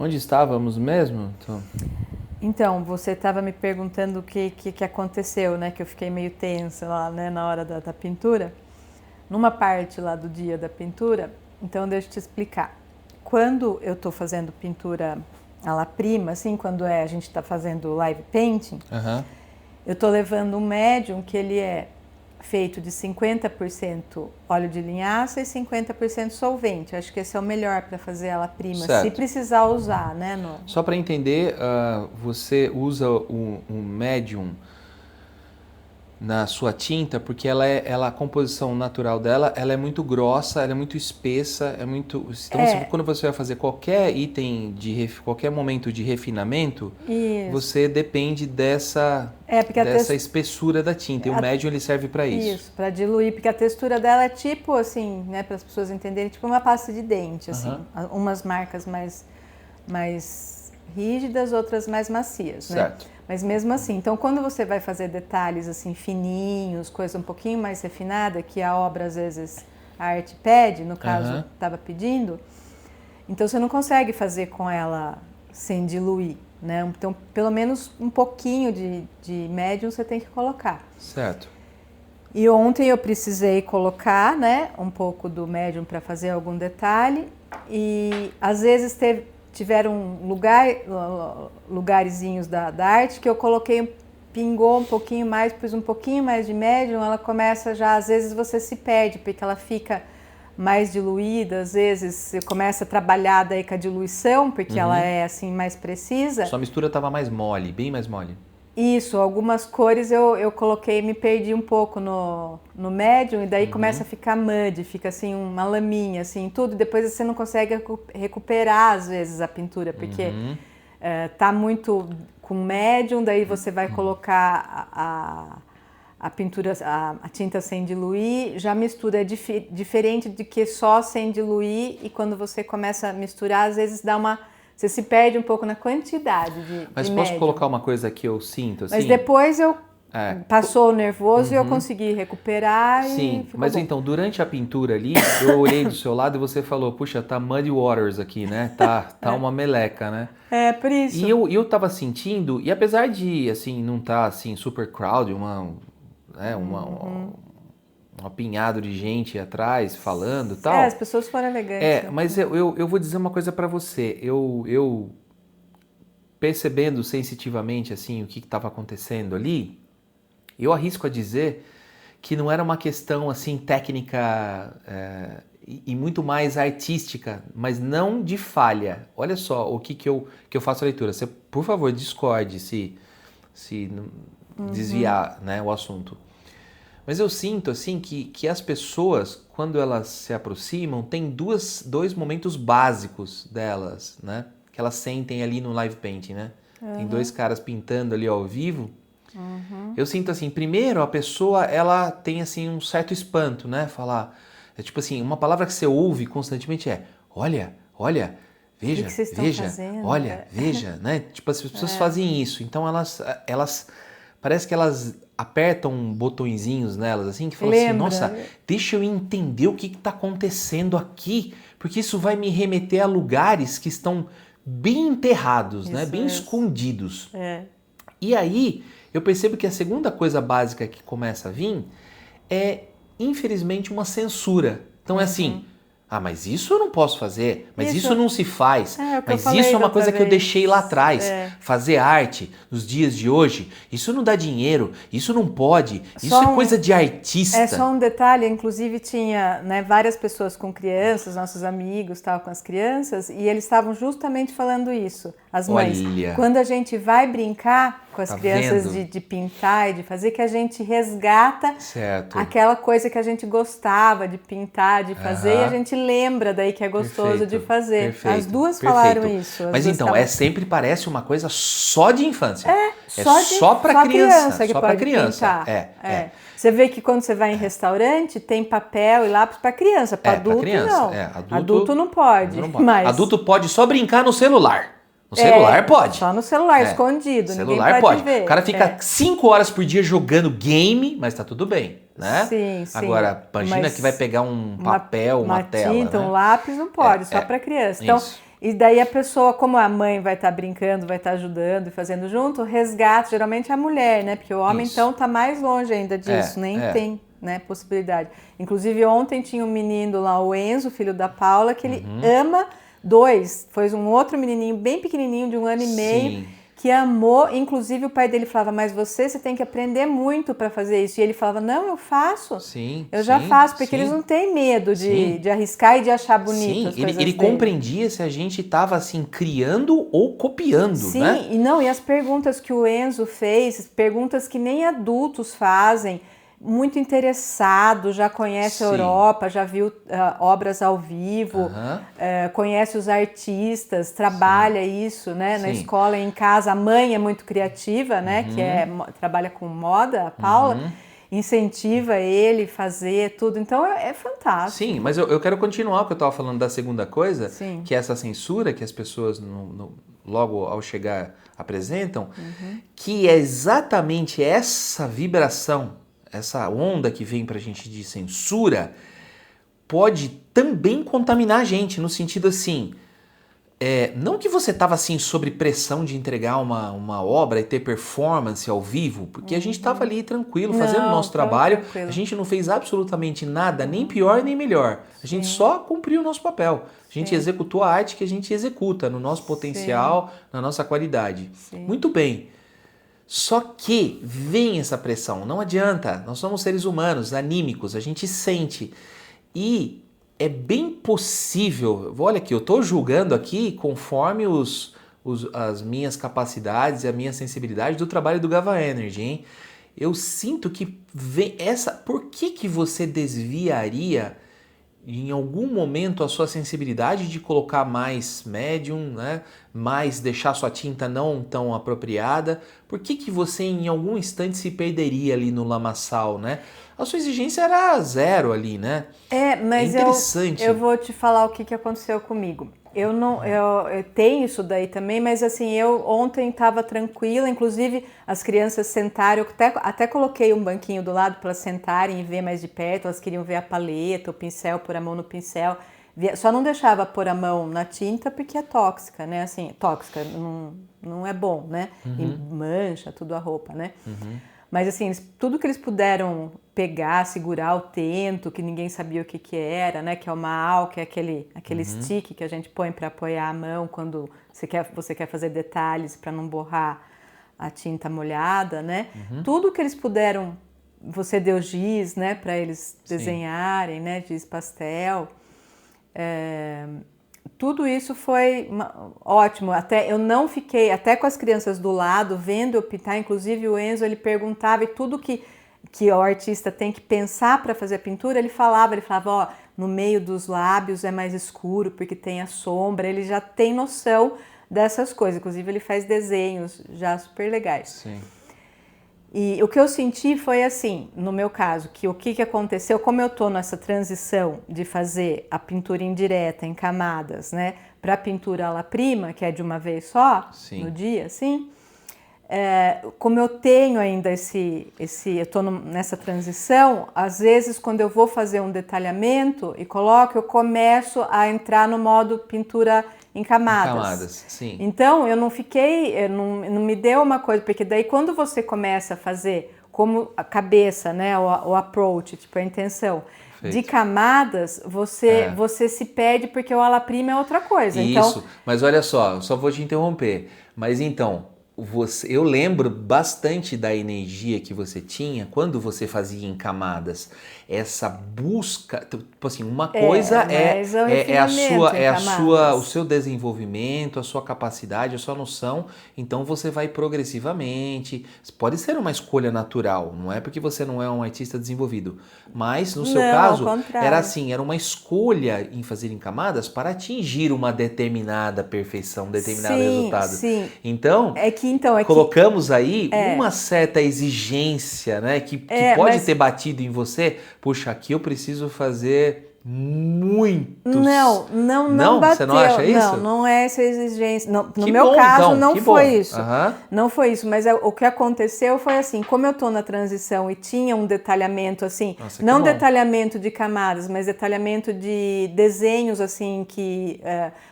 Onde estávamos mesmo? Então, você estava me perguntando o que aconteceu, né? Que eu fiquei meio tensa lá, né, na hora da pintura. Numa parte lá do dia da pintura, então deixa eu te explicar. Quando eu estou fazendo pintura à la prima, assim, quando a gente está fazendo live painting, eu estou levando um médium que ele é feito de 50% óleo de linhaça e 50% solvente. Acho que esse é o melhor para fazer ela prima, se precisar usar, né? Só para entender, você usa um médium na sua tinta porque a composição natural dela, ela é muito grossa, ela é muito espessa, é muito. Então, quando você vai fazer qualquer item qualquer momento de refinamento, você depende dessa espessura da tinta. E o médium ele serve para isso. Isso, para diluir, porque a textura dela é tipo assim, né, para as pessoas entenderem, tipo uma pasta de dente, assim, umas marcas mais rígidas, outras mais macias, certo, né? Mas mesmo assim, então quando você vai fazer detalhes assim fininhos, coisa um pouquinho mais refinada, que a obra às vezes a arte pede, no caso estava pedindo, então você não consegue fazer com ela sem diluir, né? Então pelo menos um pouquinho de médium você tem que colocar. Certo. E ontem eu precisei colocar, né, um pouco do médium para fazer algum detalhe e às vezes tiveram lugarzinhos da arte que eu coloquei, pingou um pouquinho mais, pus um pouquinho mais de médium, ela começa já, às vezes você se perde, porque ela fica mais diluída, às vezes você começa a trabalhar daí com a diluição, porque ela é assim mais precisa. Sua mistura estava mais mole, bem mais mole. Isso, algumas cores eu coloquei, me perdi um pouco no médium e daí começa a ficar mud, fica assim uma laminha, assim, tudo. Depois você não consegue recuperar às vezes a pintura, porque tá muito com médium, daí você vai colocar a pintura, a tinta sem diluir, já mistura, é diferente de que só sem diluir e quando você começa a misturar, às vezes você se perde um pouco na quantidade Mas de posso médium. colocar uma coisa que eu sinto assim? Mas depois passou o nervoso e eu consegui recuperar. Sim, ficou mas bom. então, durante a pintura ali, eu olhei do seu lado e você falou, puxa, tá muddy waters aqui, né? Tá uma meleca, né? É, por isso. E eu tava sentindo, e apesar de, assim, não tá, assim, super crowd, um apinhado de gente atrás falando e tal. As pessoas foram elegantes. Mas eu vou dizer uma coisa pra você. Eu percebendo sensitivamente, assim, o que estava acontecendo ali, eu arrisco a dizer que não era uma questão, assim, técnica e muito mais artística, mas não de falha. Olha só o que eu faço a leitura. Você, por favor, discorde se desviar, né, o assunto. Mas eu sinto, assim, que as pessoas, quando elas se aproximam, tem dois momentos básicos delas, né? Que elas sentem ali no live painting, né? Tem dois caras pintando ali ao vivo. Eu sinto assim, primeiro a pessoa, ela tem assim um certo espanto, né? Falar, tipo assim, uma palavra que você ouve constantemente é, olha, veja, que vocês estão veja, fazendo? olha, veja, né? Tipo, as pessoas fazem isso, então elas parece que elas apertam botõezinhos nelas, assim, que falam assim, nossa, deixa eu entender o que está acontecendo aqui, porque isso vai me remeter a lugares que estão bem enterrados, né? Bem escondidos. E aí, eu percebo que a segunda coisa básica que começa a vir é, infelizmente, uma censura. Então é assim, mas isso eu não posso fazer, mas isso não se faz, mas isso é uma coisa que eu deixei lá atrás. Fazer arte nos dias de hoje, isso não dá dinheiro, isso não pode, isso é coisa de artista. É só um detalhe, inclusive tinha, né, várias pessoas com crianças, nossos amigos estavam com as crianças, e eles estavam justamente falando isso, as mães. Olha. Quando a gente vai brincar com as crianças de pintar e de fazer, que a gente resgata aquela coisa que a gente gostava de pintar, de fazer, e a gente lembra daí que é gostoso de fazer. As duas falaram isso. Mas então, sempre parece uma coisa só de infância. Só para criança. Que Só pode para criança. pintar. Você vê que quando você vai em restaurante, tem papel e lápis para criança, para adulto não. Adulto não pode. Mas... Adulto pode só brincar no celular. No celular pode. Só no celular, escondido. Celular ninguém pode ver. O cara fica 5 horas por dia jogando game, mas tá tudo bem, né? Sim. Agora, imagina que vai pegar um papel, uma tela, tinta, né? um lápis, não pode, só para criança. Então, E daí a pessoa, como a mãe vai estar brincando, vai estar ajudando e fazendo junto, resgata geralmente a mulher, né? Porque o homem, então, tá mais longe ainda disso, nem tem, né, possibilidade. Inclusive, ontem tinha um menino lá, o Enzo, filho da Paula, que ele ama foi um outro menininho bem pequenininho, de 1 ano e meio, que amou. Inclusive, o pai dele falava, mas você tem que aprender muito para fazer isso. E ele falava, não, eu faço. Eu já faço, porque eles não têm medo de arriscar e de achar bonito as coisas ele dele. compreendia se a gente estava assim, criando ou copiando, né? Sim, e as perguntas que o Enzo fez, perguntas que nem adultos fazem, muito interessado, já conhece a Europa, já viu obras ao vivo, conhece os artistas, trabalha isso, né, na escola e em casa. A mãe é muito criativa, né, que trabalha com moda, a Paula, incentiva ele a fazer tudo, então é fantástico. Sim, mas eu quero continuar o que eu estava falando da segunda coisa, que é essa censura que as pessoas logo ao chegar apresentam, que é exatamente essa vibração, essa onda que vem pra gente de censura, pode também contaminar a gente, no sentido assim, não que você estava assim sob pressão de entregar uma obra e ter performance ao vivo, porque a gente estava ali tranquilo, fazendo o nosso trabalho, a gente não fez absolutamente nada, nem pior nem melhor, a gente só cumpriu o nosso papel, a gente executou a arte que a gente executa, no nosso potencial, na nossa qualidade. Muito bem. Só que vem essa pressão, não adianta, nós somos seres humanos, anímicos, a gente sente. E é bem possível, olha aqui, eu estou julgando aqui conforme as minhas capacidades e a minha sensibilidade do trabalho do Gava Energy, hein? Eu sinto que vem essa... Por que você desviaria em algum momento a sua sensibilidade de colocar mais médium, né? Mais deixar sua tinta não tão apropriada? Por que você em algum instante se perderia ali no lamaçal, né? A sua exigência era 0 ali, né? Mas interessante. Eu vou te falar o que aconteceu comigo. Eu tenho isso daí também, mas assim, eu ontem estava tranquila, inclusive as crianças sentaram, eu até coloquei um banquinho do lado para elas sentarem e ver mais de perto, elas queriam ver a paleta, o pincel, pôr a mão no pincel, só não deixava pôr a mão na tinta porque é tóxica, né? Assim, tóxica, não é bom, né? E mancha tudo a roupa, né? Mas assim, tudo que eles puderam pegar, segurar o tento, que ninguém sabia o que era, né? Que é o maal, que é aquele stick que a gente põe para apoiar a mão quando você quer fazer detalhes para não borrar a tinta molhada, né? Tudo que eles puderam, você deu giz, né? Para eles desenharem, né? Giz pastel. Tudo isso foi ótimo. Eu não fiquei, até com as crianças do lado, vendo eu pintar, inclusive o Enzo, ele perguntava, e tudo que o artista tem que pensar para fazer a pintura, ele falava, ó, no meio dos lábios é mais escuro, porque tem a sombra, ele já tem noção dessas coisas, inclusive ele faz desenhos já super legais. Sim. E o que eu senti foi assim, no meu caso, que o que aconteceu, como eu estou nessa transição de fazer a pintura indireta em camadas, né, para a pintura à la prima, que é de uma vez só, no dia, assim, como eu tenho ainda eu estou nessa transição, às vezes quando eu vou fazer um detalhamento e eu começo a entrar no modo pintura em camadas. Sim. Então, eu não fiquei, não me deu uma coisa, porque daí quando você começa a fazer como a cabeça, né, o approach, tipo a intenção, de camadas, você se perde porque o ala prima é outra coisa. Isso, então... mas olha só vou te interromper, mas então... Eu lembro bastante da energia que você tinha quando você fazia em camadas. Essa busca, tipo assim, uma coisa o seu desenvolvimento, a sua capacidade, a sua noção. Então você vai progressivamente. Pode ser uma escolha natural, não é porque você não é um artista desenvolvido, mas no seu caso era assim, era uma escolha em fazer em camadas para atingir uma determinada perfeição, determinado resultado. Sim. Então colocamos aí uma certa exigência, né, que pode ter batido em você. Puxa, aqui eu preciso fazer muitos. Não bateu. Você não acha isso? Não é essa exigência. Não, no que meu bom, caso, então, não foi isso. Uhum. Não foi isso, mas o que aconteceu foi assim, como eu tô na transição e tinha um detalhamento assim, Nossa, não bom. detalhamento de camadas, mas detalhamento de desenhos assim, que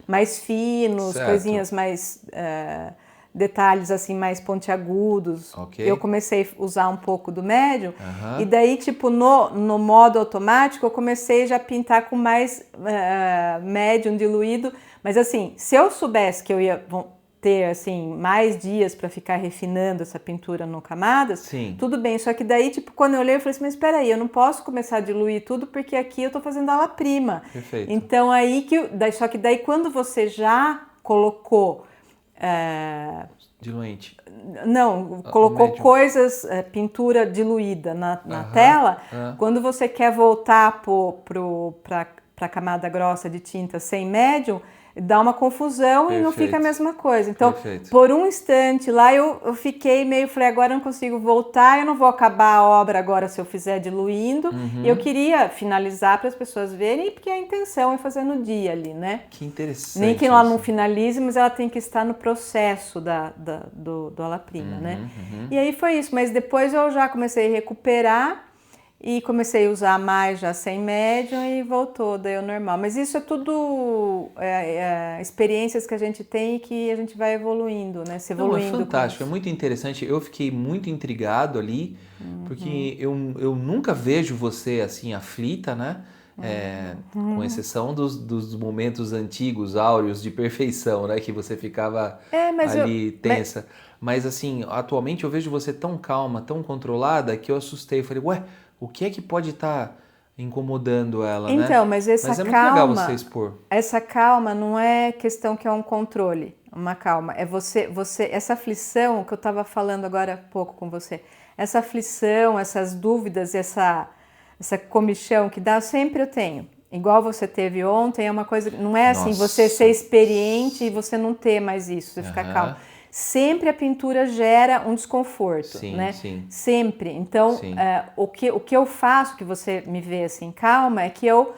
mais finos, certo. Coisinhas mais... detalhes assim mais pontiagudos. Okay. Eu comecei a usar um pouco do médium e daí tipo no modo automático eu comecei já a pintar com mais médium diluído, mas assim, se eu soubesse que eu ia ter assim mais dias para ficar refinando essa pintura no camadas, Sim. tudo bem, só que daí tipo quando eu olhei eu falei assim, mas espera aí, eu não posso começar a diluir tudo porque aqui eu tô fazendo ala prima. Perfeito. Então aí só que daí quando você já colocou diluente. Não, colocou coisas, pintura diluída na tela. Quando você quer voltar para a camada grossa de tinta sem médium, dá uma confusão. Perfeito. E não fica a mesma coisa. Então, perfeito. Por um instante lá eu fiquei meio, falei, agora eu não consigo voltar, eu não vou acabar a obra agora se eu fizer diluindo. E eu queria finalizar para as pessoas verem, porque a intenção é fazer no dia ali, né? Que interessante. Nem que ela não finalize, mas ela tem que estar no processo do ala prima, né? E aí foi isso, mas depois eu já comecei a recuperar e comecei a usar mais já sem médium e voltou, daí ao normal. Mas isso é tudo experiências que a gente tem e que a gente vai evoluindo, né? Se evoluindo. Não, é fantástico, é muito interessante. Eu fiquei muito intrigado ali, porque eu nunca vejo você assim aflita, né? Com exceção dos momentos antigos, áureos de perfeição, né? Que você ficava ali tensa. Mas assim, atualmente eu vejo você tão calma, tão controlada, que eu assustei. Falei, ué, o que é que pode estar incomodando ela, né? Então, mas essa calma... Mas é calma, muito legal você expor. Essa calma não é questão que é um controle, uma calma. É você essa aflição que eu estava falando agora há pouco com você. Essa aflição, essas dúvidas, essa comichão que dá, sempre eu tenho. Igual você teve ontem, é uma coisa... Não é assim, você ser experiente e você não ter mais isso, você ficar calmo. Sempre a pintura gera um desconforto, né? Sim. Sempre. Então, o que eu faço, que você me vê assim calma, é que eu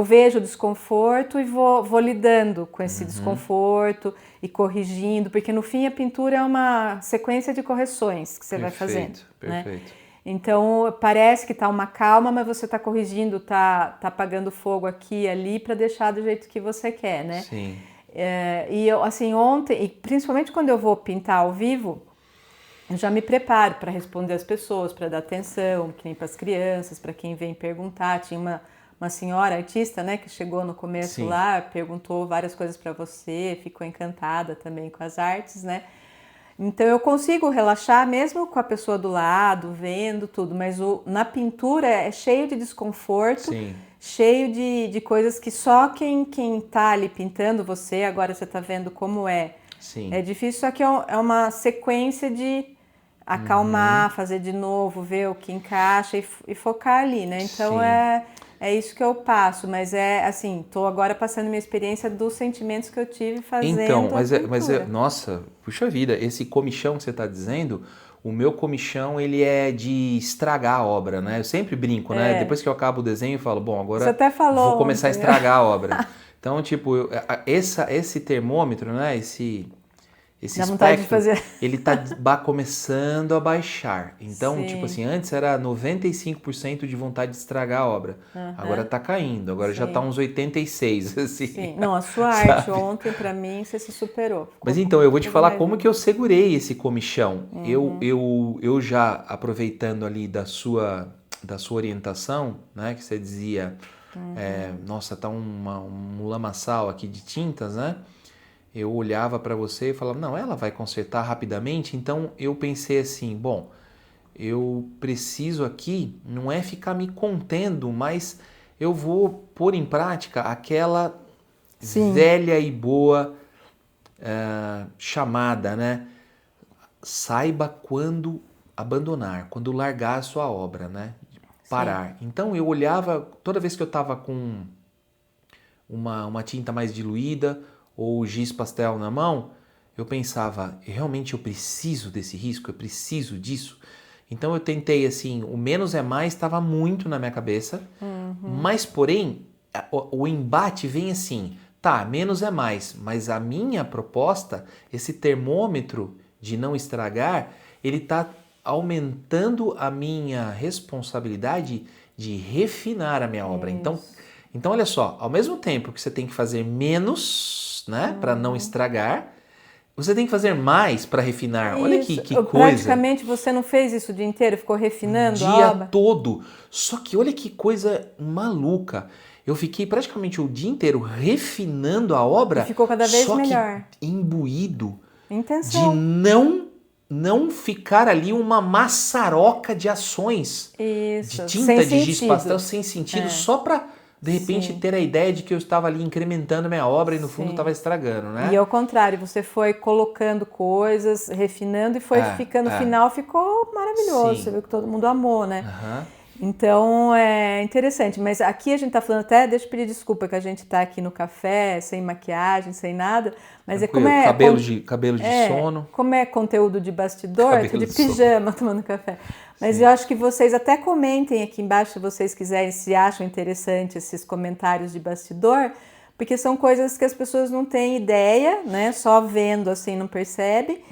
vejo o desconforto e vou lidando com esse desconforto e corrigindo, porque no fim a pintura é uma sequência de correções que você vai fazendo. Perfeito. Né? Então, parece que está uma calma, mas você está corrigindo, está apagando fogo aqui e ali para deixar do jeito que você quer, né? Sim. E eu, assim, ontem, e principalmente quando eu vou pintar ao vivo, eu já me preparo para responder as pessoas, para dar atenção, que nem para as crianças, para quem vem perguntar. Tinha uma senhora artista, né, que chegou no começo lá, perguntou várias coisas para você, ficou encantada também com as artes, né? Então eu consigo relaxar mesmo com a pessoa do lado, vendo tudo, mas na pintura é cheio de desconforto. Sim. Cheio de coisas que só quem tá ali pintando você, agora você tá vendo como é. Sim. É difícil, só que é uma sequência de acalmar, fazer de novo, ver o que encaixa e focar ali, né? Então é isso que eu passo, mas assim, tô agora passando minha experiência dos sentimentos que eu tive fazendo. Então, nossa, puxa vida, esse comichão que você tá dizendo... O meu comichão, ele é de estragar a obra, né? Eu sempre brinco, né? Depois que eu acabo o desenho, eu falo, bom, agora você até falou vou começar a estragar a obra. Então, tipo, esse termômetro, né? Esse espectro, ele tá começando a baixar. Então, tipo assim, antes era 95% de vontade de estragar a obra. Agora tá caindo, agora já tá uns 86%, assim. Sim. Não, a sua arte ontem, pra mim, você se superou. Mas então, eu vou te falar como que eu segurei esse comichão. Eu já, aproveitando ali da sua orientação, né, que você dizia, nossa, tá um lamaçal aqui de tintas, né? Eu olhava para você e falava, não, ela vai consertar rapidamente. Então eu pensei assim, bom, eu preciso aqui, não é ficar me contendo, mas eu vou pôr em prática aquela velha e boa chamada, né? Saiba quando abandonar, quando largar a sua obra, né? Parar. Sim. Então eu olhava, toda vez que eu estava com uma tinta mais diluída, ou giz pastel na mão, eu pensava, realmente eu preciso desse risco, eu preciso disso. Então eu tentei assim, o menos é mais estava muito na minha cabeça, mas porém o embate vem assim, tá, menos é mais, mas a minha proposta, esse termômetro de não estragar, ele está aumentando a minha responsabilidade de refinar a minha obra. Então, olha só, ao mesmo tempo que você tem que fazer menos, né, para não estragar, você tem que fazer mais para refinar. Olha que coisa. Praticamente você não fez isso o dia inteiro, ficou refinando a obra? O dia todo. Só que olha que coisa maluca. Eu fiquei praticamente o dia inteiro refinando a obra. E ficou cada vez melhor. Que imbuído Intenção. de não ficar ali uma maçaroca de ações. Isso. De tinta, sem de giz pastel, sem sentido, só para de repente ter a ideia de que eu estava ali incrementando a minha obra e no fundo estava estragando, né? E ao contrário, você foi colocando coisas, refinando e foi ficando, no final ficou maravilhoso. Sim. Você viu que todo mundo amou, né? Uhum. Então é interessante, mas aqui a gente tá falando até, deixa eu pedir desculpa que a gente tá aqui no café, sem maquiagem, sem nada, mas cabelo de sono. Como é conteúdo de bastidor, tô de pijama tomando café. Mas eu acho que vocês até comentem aqui embaixo, se vocês quiserem, se acham interessante esses comentários de bastidor, porque são coisas que as pessoas não têm ideia, né? Só vendo assim não percebe.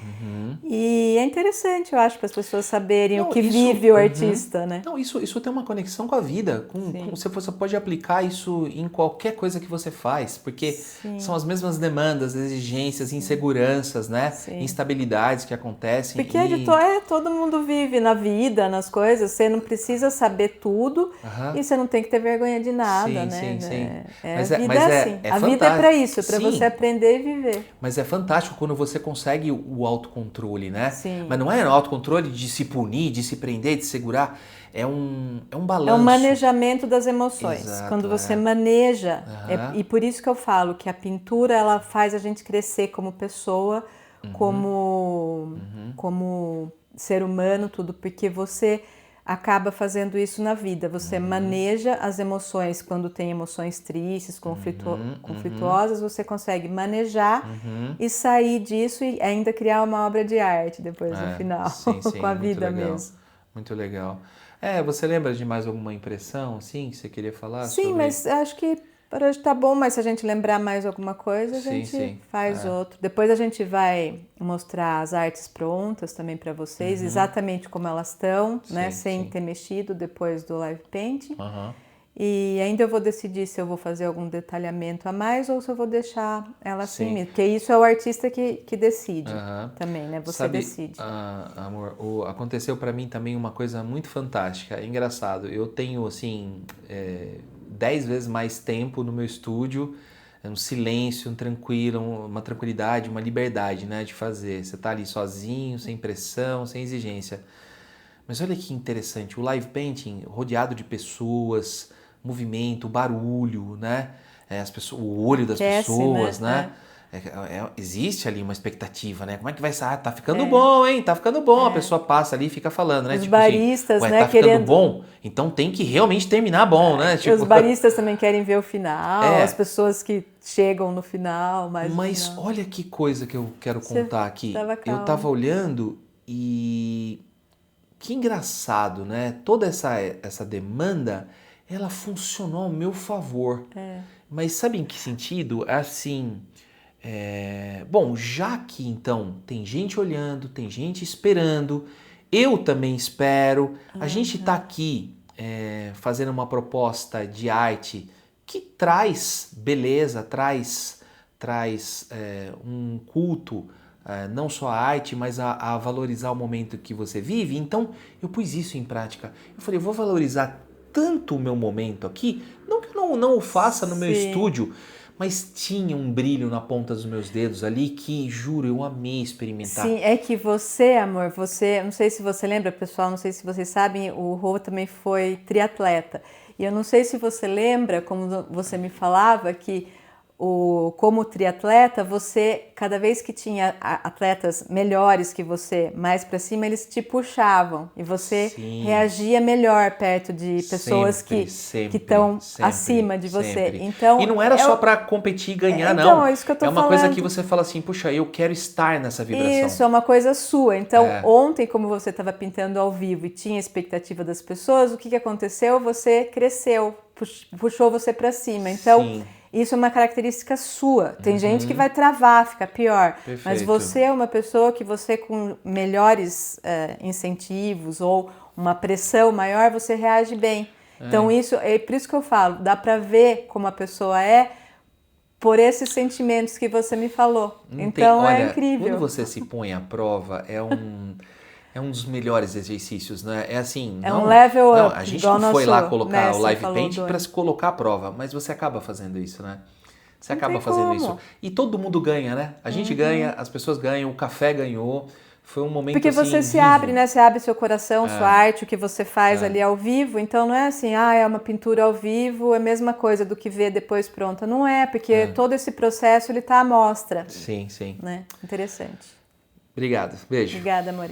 E é interessante, eu acho, para as pessoas saberem o que vive o artista, né? Não, isso tem uma conexão com a vida. Você pode aplicar isso em qualquer coisa que você faz, porque são as mesmas demandas, exigências, inseguranças, né? Instabilidades que acontecem. Porque todo mundo vive na vida, nas coisas, você não precisa saber tudo e você não tem que ter vergonha de nada, né? Sim. A vida é assim. A vida é para isso, é para você aprender e viver. Mas é fantástico quando você consegue o autocontrole, né? Sim. Mas não é o autocontrole de se punir, de se prender, de segurar. É um balanço. É um manejamento das emoções. Exato, quando você maneja. E por isso que eu falo que a pintura ela faz a gente crescer como pessoa, como ser humano, tudo. Porque você acaba fazendo isso na vida. Você maneja as emoções. Quando tem emoções tristes, conflituosas, você consegue manejar e sair disso e ainda criar uma obra de arte depois no final, com a vida mesmo. Muito legal. Você lembra de mais alguma impressão, assim, que você queria falar? Sim, mas acho que por hoje tá bom, mas se a gente lembrar mais alguma coisa, a gente faz outro. Depois a gente vai mostrar as artes prontas também para vocês, exatamente como elas estão, né? Sem ter mexido depois do live painting. E ainda eu vou decidir se eu vou fazer algum detalhamento a mais ou se eu vou deixar ela assim mesmo. Porque isso é o artista que decide também, né? Você decide. Amor, aconteceu para mim também uma coisa muito fantástica. É engraçado. Eu tenho, assim, 10 vezes mais tempo no meu estúdio, um silêncio, uma tranquilidade, uma liberdade, né, de fazer. Você tá ali sozinho, sem pressão, sem exigência. Mas olha que interessante, o live painting rodeado de pessoas, movimento, barulho, né? O olho das pessoas, né? Existe ali uma expectativa, né? Como é que vai ser? Tá ficando bom, hein? Tá ficando bom. A pessoa passa ali e fica falando, né? Os baristas, assim, né? Tá ficando bom, então tem que realmente terminar bom, né? Os baristas também querem ver o final, as pessoas que chegam no final. Mas olha que coisa que eu quero contar aqui. Eu tava olhando e... Que engraçado, né? Toda essa demanda, ela funcionou ao meu favor. Mas sabe em que sentido? Assim, bom, já que então tem gente olhando, tem gente esperando, eu também espero, a gente tá aqui fazendo uma proposta de arte que traz beleza, traz um culto, não só a arte, mas a valorizar o momento que você vive. Então, eu pus isso em prática. Eu falei, eu vou valorizar tanto o meu momento aqui, não que eu não o faça no meu estúdio, mas tinha um brilho na ponta dos meus dedos ali que, juro, eu amei experimentar. Sim, é que você, amor, não sei se você lembra, pessoal, não sei se vocês sabem, o Rô também foi triatleta. E eu não sei se você lembra, como você me falava, que como triatleta, você, cada vez que tinha atletas melhores que você, mais para cima, eles te puxavam e você reagia melhor perto de pessoas que estão acima de você. Então, e não era só para competir e ganhar, então, não. É isso que eu tô falando. coisa que você fala assim, puxa, eu quero estar nessa vibração. Isso, é uma coisa sua. Então, ontem, como você estava pintando ao vivo e tinha a expectativa das pessoas, o que aconteceu? Você cresceu, puxou você para cima. Então, isso é uma característica sua. Tem gente que vai travar, fica pior. Perfeito. Mas você é uma pessoa que você, com melhores incentivos ou uma pressão maior, você reage bem. Então, isso é por isso que eu falo, dá para ver como a pessoa é por esses sentimentos que você me falou. Olha, é incrível. Quando você se põe à prova, é um dos melhores exercícios, né? É assim, um level up. A gente não foi lá colocar o Live Paint para se colocar à prova, mas você acaba fazendo isso, né? Você acaba fazendo isso. E todo mundo ganha, né? A gente ganha, as pessoas ganham, o café ganhou. Foi um momento Porque você se abre, né? Você abre seu coração, sua arte, o que você faz ali ao vivo. Então não é assim, é uma pintura ao vivo, é a mesma coisa do que ver depois pronta. Não é, porque todo esse processo ele tá à mostra. Sim. Né? Interessante. Obrigado. Beijo. Obrigada, amor.